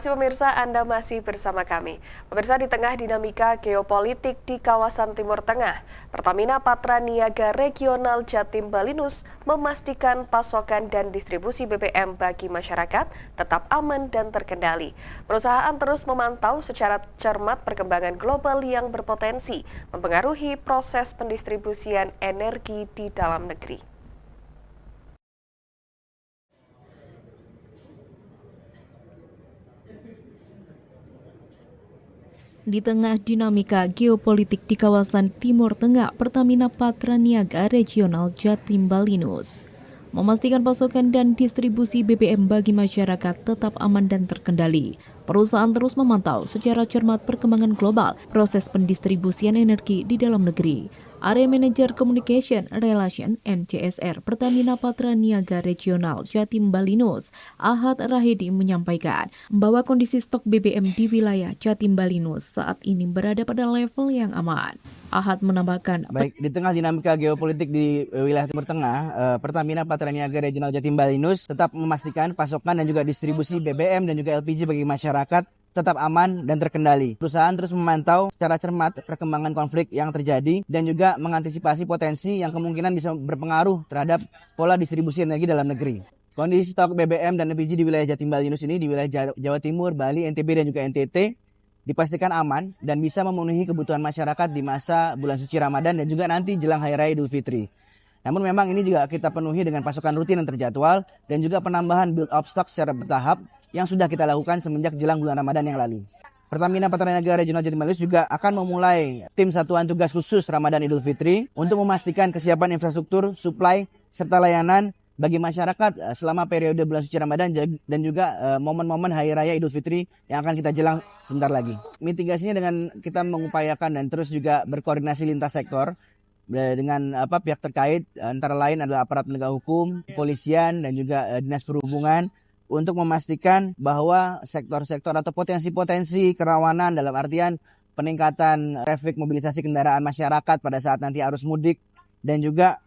kasih pemirsa, Anda masih bersama kami. Pemirsa, di tengah dinamika geopolitik di kawasan Timur Tengah, Pertamina Patraniaga Regional Jatim Balinus memastikan pasokan dan distribusi BBM bagi masyarakat tetap aman dan terkendali. Perusahaan terus memantau secara cermat perkembangan global yang berpotensi mempengaruhi proses pendistribusian energi di dalam negeri. Di tengah dinamika geopolitik di kawasan Timur Tengah, Pertamina Patraniaga Regional Jatim Balinus memastikan pasokan dan distribusi BBM bagi masyarakat tetap aman dan terkendali. Perusahaan terus memantau secara cermat perkembangan global proses pendistribusian energi di dalam negeri. Area Manager Communication Relation (NCSR) Pertamina Patraniaga Regional Jatim Balinus, Ahad Rahidi menyampaikan bahwa kondisi stok BBM di wilayah Jatim Balinus saat ini berada pada level yang aman. Ahad menambahkan, baik di tengah dinamika geopolitik di wilayah Timur Tengah, Pertamina Patraniaga Regional Jatim Balinus tetap memastikan pasokan dan juga distribusi BBM dan juga LPG bagi masyarakat tetap aman dan terkendali. Perusahaan terus memantau secara cermat perkembangan konflik yang terjadi dan juga mengantisipasi potensi yang kemungkinan bisa berpengaruh terhadap pola distribusi energi dalam negeri. Kondisi stok BBM dan LPG di wilayah Jatim Balinus ini di wilayah Jawa Timur, Bali, NTB dan juga NTT dipastikan aman dan bisa memenuhi kebutuhan masyarakat di masa bulan suci Ramadan dan juga nanti jelang Hari Raya Idul Fitri. Namun memang ini juga kita penuhi dengan pasokan rutin yang terjadwal dan juga penambahan build up stock secara bertahap yang sudah kita lakukan semenjak jelang bulan Ramadan yang lalu. Pertamina Patraniaga Regional Jatim Balinus juga akan memulai tim satuan tugas khusus Ramadan Idul Fitri untuk memastikan kesiapan infrastruktur, suplai, serta layanan bagi masyarakat selama periode bulan suci Ramadan dan juga momen-momen Hari Raya Idul Fitri yang akan kita jelang sebentar lagi. Mitigasinya dengan kita mengupayakan dan terus juga berkoordinasi lintas sektor dengan pihak terkait, antara lain adalah aparat penegak hukum, kepolisian dan juga dinas perhubungan untuk memastikan bahwa sektor-sektor atau potensi-potensi kerawanan dalam artian peningkatan trafik mobilisasi kendaraan masyarakat pada saat nanti arus mudik dan juga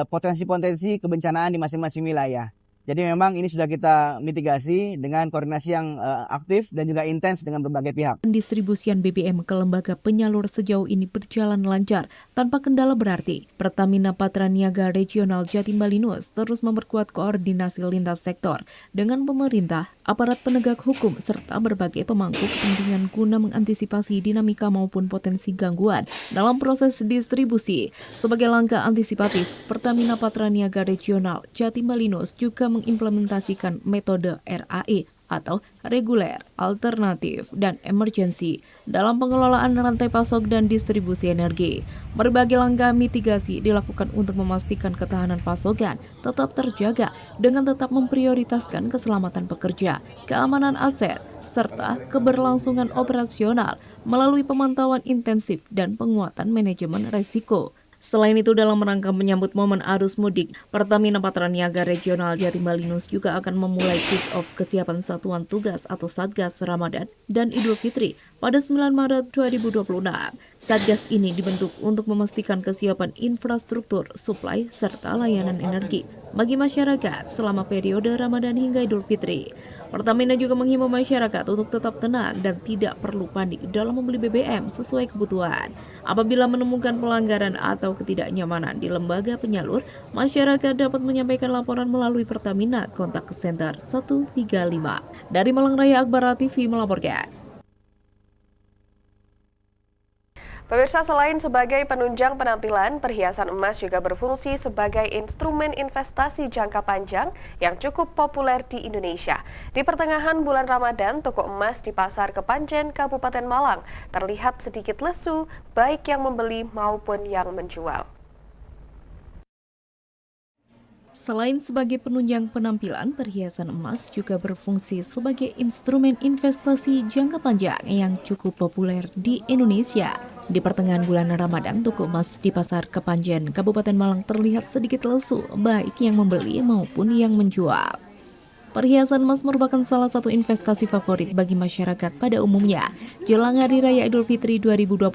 potensi-potensi kebencanaan di masing-masing wilayah. Jadi memang ini sudah kita mitigasi dengan koordinasi yang aktif dan juga intens dengan berbagai pihak. Pendistribusian BBM ke lembaga penyalur sejauh ini berjalan lancar tanpa kendala berarti. Pertamina Patraniaga Regional Jatim Balinus terus memperkuat koordinasi lintas sektor dengan pemerintah, aparat penegak hukum, serta berbagai pemangku kepentingan guna mengantisipasi dinamika maupun potensi gangguan dalam proses distribusi. Sebagai langkah antisipatif, Pertamina Patraniaga Regional Jatim Balinus juga mengimplementasikan metode RAE atau reguler, alternatif, dan emergency dalam pengelolaan rantai pasok dan distribusi energi. Berbagai langkah mitigasi dilakukan untuk memastikan ketahanan pasokan tetap terjaga dengan tetap memprioritaskan keselamatan pekerja, keamanan aset, serta keberlangsungan operasional melalui pemantauan intensif dan penguatan manajemen risiko. Selain itu, dalam rangka menyambut momen arus mudik, Pertamina Patraniaga Regional Jatim Balinus juga akan memulai kick-off kesiapan Satuan Tugas atau Satgas Ramadan dan Idul Fitri pada 9 Maret 2026. Satgas ini dibentuk untuk memastikan kesiapan infrastruktur, suplai, serta layanan energi bagi masyarakat selama periode Ramadan hingga Idul Fitri. Pertamina juga menghimbau masyarakat untuk tetap tenang dan tidak perlu panik dalam membeli BBM sesuai kebutuhan. Apabila menemukan pelanggaran atau ketidaknyamanan di lembaga penyalur, masyarakat dapat menyampaikan laporan melalui Pertamina kontak center 135. Dari Malang Raya, Akbar TV melaporkan. Pemirsa, selain sebagai penunjang penampilan, perhiasan emas juga berfungsi sebagai instrumen investasi jangka panjang yang cukup populer di Indonesia. Di pertengahan bulan Ramadan, toko emas di Pasar Kepanjen, Kabupaten Malang terlihat sedikit lesu, baik yang membeli maupun yang menjual. Selain sebagai penunjang penampilan, perhiasan emas juga berfungsi sebagai instrumen investasi jangka panjang yang cukup populer di Indonesia. Di pertengahan bulan Ramadan, toko emas di Pasar Kepanjen, Kabupaten Malang terlihat sedikit lesu, baik yang membeli maupun yang menjual. Perhiasan emas merupakan salah satu investasi favorit bagi masyarakat pada umumnya. Jelang Hari Raya Idul Fitri 2026,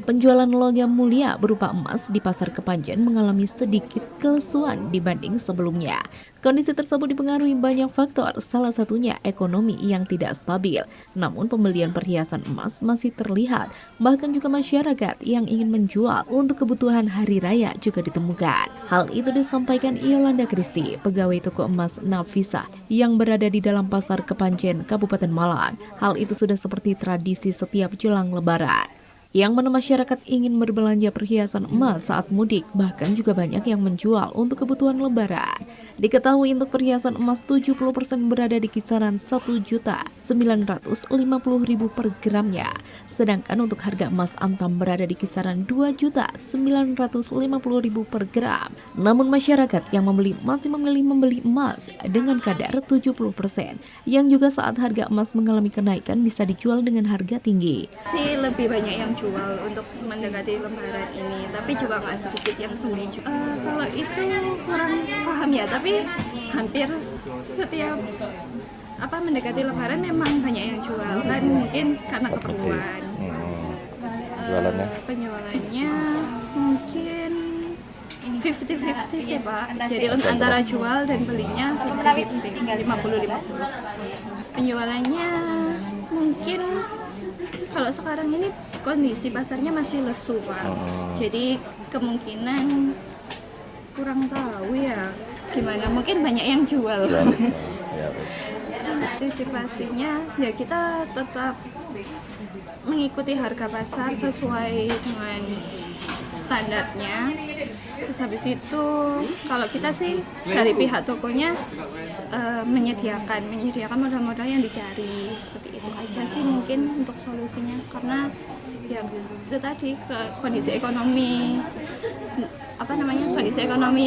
penjualan logam mulia berupa emas di Pasar Kepanjen mengalami sedikit kelesuan dibanding sebelumnya. Kondisi tersebut dipengaruhi banyak faktor, salah satunya ekonomi yang tidak stabil. Namun pembelian perhiasan emas masih terlihat, bahkan juga masyarakat yang ingin menjual untuk kebutuhan hari raya juga ditemukan. Hal itu disampaikan Yolanda Kristi, pegawai toko emas Nafisa yang berada di dalam pasar Kepanjen, Kabupaten Malang. Hal itu sudah seperti tradisi setiap jelang Lebaran, yang mana masyarakat ingin berbelanja perhiasan emas saat mudik, bahkan juga banyak yang menjual untuk kebutuhan Lebaran. Diketahui untuk perhiasan emas 70% berada di kisaran Rp1.950.000 per gramnya, sedangkan untuk harga emas antam berada di kisaran Rp2.950.000 per gram. Namun masyarakat yang membeli masih memilih membeli emas dengan kadar 70%, yang juga saat harga emas mengalami kenaikan bisa dijual dengan harga tinggi. Sih lebih banyak yang jual untuk mendekati Lebaran ini, tapi juga nggak sedikit yang beli. Kalau itu kurang paham ya, tapi hampir setiap mendekati Lebaran memang banyak yang jual, kan mungkin karena keperluan. Penjualannya mungkin 50-50 sih Pak, jadi antara jual dan belinya 50-50. Penjualannya mungkin kalau sekarang ini kondisi pasarnya masih lesu Pak, jadi kemungkinan kurang tahu ya gimana, mungkin banyak yang jual. Antisipasinya ya kita tetap mengikuti harga pasar sesuai dengan standarnya. Terus habis itu kalau kita sih dari pihak tokonya menyediakan modal-modal yang dicari, seperti itu aja sih mungkin untuk solusinya, karena ya itu tadi kondisi ekonomi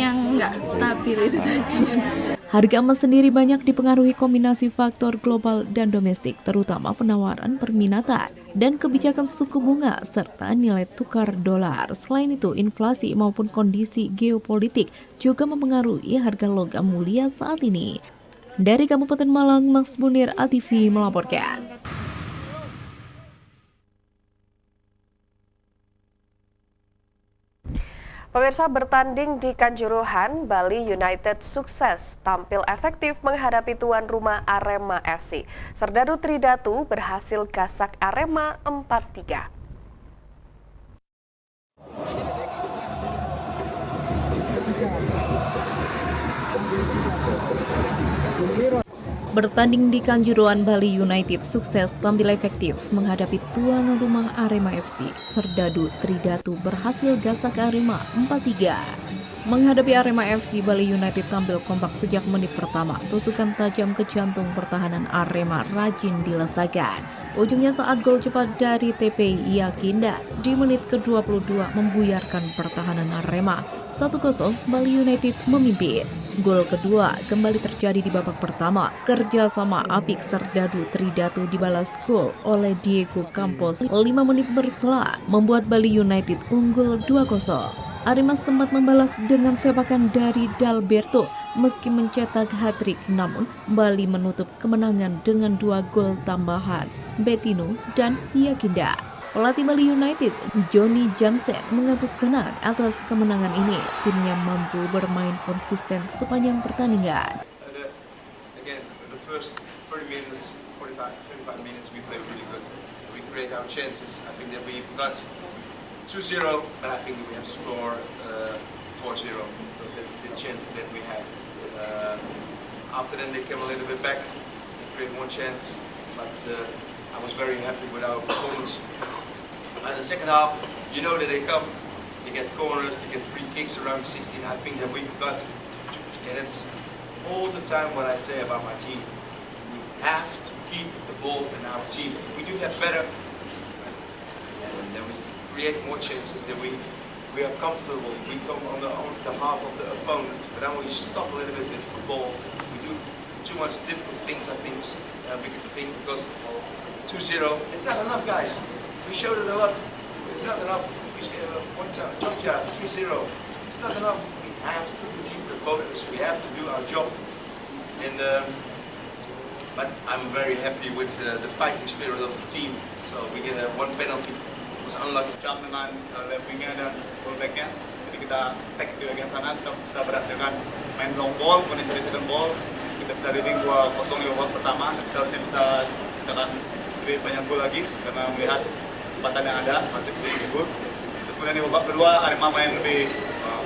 yang nggak stabil itu tadi. Harga emas sendiri banyak dipengaruhi kombinasi faktor global dan domestik, terutama penawaran permintaan dan kebijakan suku bunga serta nilai tukar dolar. Selain itu, inflasi maupun kondisi geopolitik juga mempengaruhi harga logam mulia saat ini. Dari Kabupaten Malang, Mas Munir, ATV melaporkan. Pemirsa, bertanding di Kanjuruhan, Bali United sukses tampil efektif menghadapi tuan rumah Arema FC. Serdadu Tridatu berhasil gasak Arema 4-3. Bertanding di Kanjuruhan, Bali United sukses tampil efektif menghadapi tuan rumah Arema FC. Serdadu Tridatu berhasil gasak Arema 4-3. Menghadapi Arema FC, Bali United tampil kompak sejak menit pertama. Tusukan tajam ke jantung pertahanan Arema rajin dilesakan. Ujungnya saat gol cepat dari TP Yakinda di menit ke-22 membuyarkan pertahanan Arema. 1-0 Bali United memimpin. Gol kedua kembali terjadi di babak pertama. Kerjasama apik Serdadu Tridatu dibalas gol oleh Diego Campos 5 menit berselang, membuat Bali United unggul 2-0. Arema sempat membalas dengan sepakan dari Dalberto meski mencetak hat-trick, namun Bali menutup kemenangan dengan 2 gol tambahan Bettino dan Yakinda. Pelatih Bali United, Johnny Jansen, mengaku senang atas kemenangan ini. Timnya mampu bermain konsisten sepanjang pertandingan. Again, the first 30 minutes, 45 minutes, we played really good. We create our chances. I think that we've got 2-0, but I think we have to score 4-0 because the chance that we had. After then, they came a little bit back. They created one chance, but I was very happy with our performance. The second half, you know that they come, they get corners, they get free kicks around 16. I think that we've got, and it's all the time what I say about my team. We have to keep the ball in our team. We do that better, and then we create more chances. Then we are comfortable. We come on the half of the opponent, but then we stop a little bit with football. We do too much difficult things, I think, because 2-0, it's not enough, guys. We showed it a lot. It's not enough. One time, Georgia 3-0. It's not enough. We have to keep the focus. We have to do our job. And but I'm very happy with the fighting spirit of the team. So we get one penalty. It was unlucky. Kami dengan referee dan fullbacknya, jadi kita tag di bagian sana, kita bisa berhasilkan main long ball, kemudian dari second ball kita bisa leading 2-0 di babak pertama, tapi seharusnya bisa kita akan lebih banyak gol lagi karena melihat kesempatan yang ada masih di gol. Terus kemudian di babak kedua Arema main lebih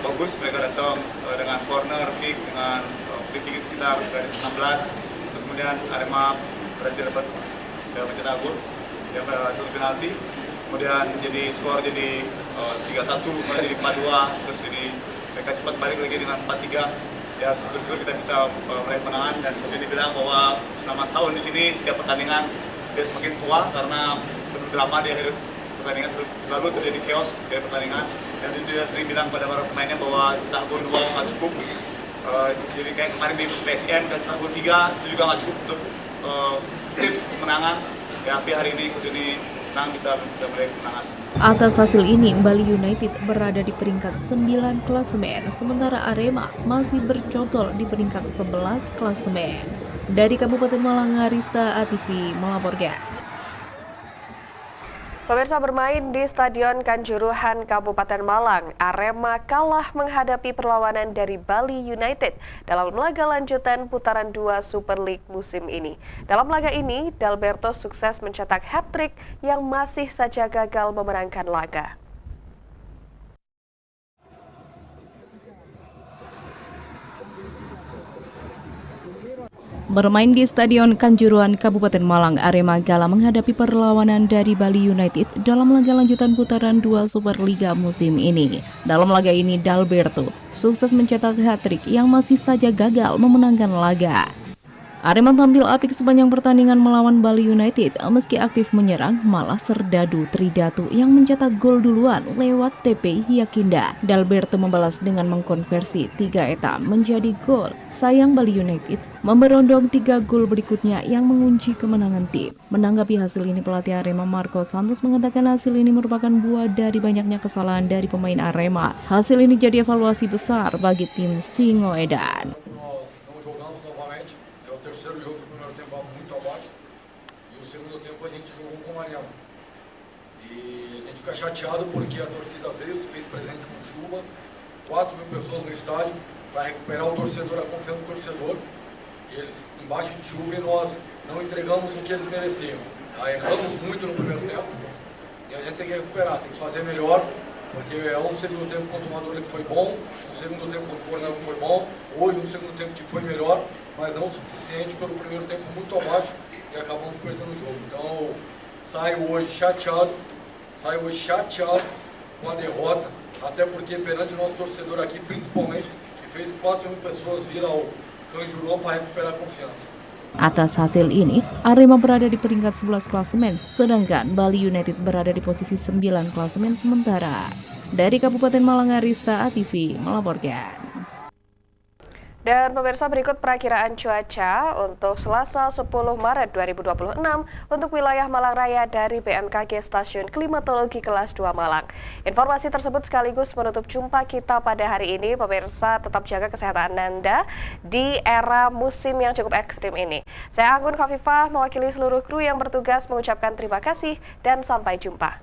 bagus, mereka datang dengan corner kick, dengan free kick sekitar garis 16. Terus kemudian Arema berhasil dapat mencetak gol yang satu penalti. Kemudian jadi skor jadi 3-1, kemudian jadi 4-2, terus jadi mereka cepat balik lagi dengan 4-3. Ya syukur-syukur kita bisa meraih kemenangan, dan seperti dibilang bahwa selama setahun di sini setiap pertandingan dia semakin tua karena penuh drama di akhir pertandingan, selalu terjadi chaos di pertandingan, dan dia sering bilang pada para pemainnya bahwa cetak gol 2 nggak cukup. Jadi kayak kemarin di PSM kan cetak gol 3 itu juga nggak cukup untuk save kemenangan. Ya, tapi hari ini Coach Joni senang bisa meraih kemenangan. Atas hasil ini, Bali United berada di peringkat 9 klasemen, sementara Arema masih bercokol di peringkat 11 klasemen. Dari Kabupaten Malang, Arista ATV melaporkan. Pemirsa, bermain di Stadion Kanjuruhan Kabupaten Malang, Arema kalah menghadapi perlawanan dari Bali United dalam laga lanjutan putaran 2 Super League musim ini. Dalam laga ini, Dalberto sukses mencetak hat-trick yang masih saja gagal memenangkan laga. Bermain di Stadion Kanjuruhan Kabupaten Malang, Arema kalah menghadapi perlawanan dari Bali United dalam laga lanjutan putaran 2 Superliga musim ini. Dalam laga ini, Dalberto sukses mencetak hat-trick yang masih saja gagal memenangkan laga. Arema tampil apik sepanjang pertandingan melawan Bali United, meski aktif menyerang, malah Serdadu Tridatu yang mencetak gol duluan lewat TP Yakinda. Dalberto membalas dengan mengkonversi 3 eta menjadi gol. Sayang Bali United memberondong 3 gol berikutnya yang mengunci kemenangan tim. Menanggapi hasil ini, pelatih Arema Marco Santos mengatakan hasil ini merupakan buah dari banyaknya kesalahan dari pemain Arema. Hasil ini jadi evaluasi besar bagi tim Singoedan. Terceiro jogo do primeiro tempo muito abaixo e o segundo tempo a gente jogou com o Mariano. E a gente fica chateado porque a torcida veio, se fez presente com chuva, 4.000 pessoas no estádio para recuperar o torcedor, a confiança do torcedor. E eles embaixo de chuva e nós não entregamos o que eles mereciam. Erramos muito no primeiro tempo e a gente tem que recuperar, tem que fazer melhor. Porque é um segundo tempo contra o Madura que foi bom, um segundo tempo contra o Coronel que foi bom, hoje um segundo tempo que foi melhor, mas não o suficiente pelo primeiro tempo muito abaixo e acabamos perdendo o jogo. Então saio hoje chateado com a derrota, até porque perante o nosso torcedor aqui, principalmente, que fez 4.000 pessoas vir ao Kanjuruhan para recuperar a confiança. Atas hasil ini, Arema berada di peringkat 11 klasemen, sedangkan Bali United berada di posisi 9 klasemen sementara. Dari Kabupaten Malang, Arista ATV melaporkan. Dan pemirsa, berikut perakiraan cuaca untuk Selasa 10 Maret 2026 untuk wilayah Malang Raya dari BMKG Stasiun Klimatologi Kelas 2 Malang. Informasi tersebut sekaligus menutup jumpa kita pada hari ini. Pemirsa, tetap jaga kesehatan Anda di era musim yang cukup ekstrim ini. Saya Anggun Khafifah mewakili seluruh kru yang bertugas mengucapkan terima kasih dan sampai jumpa.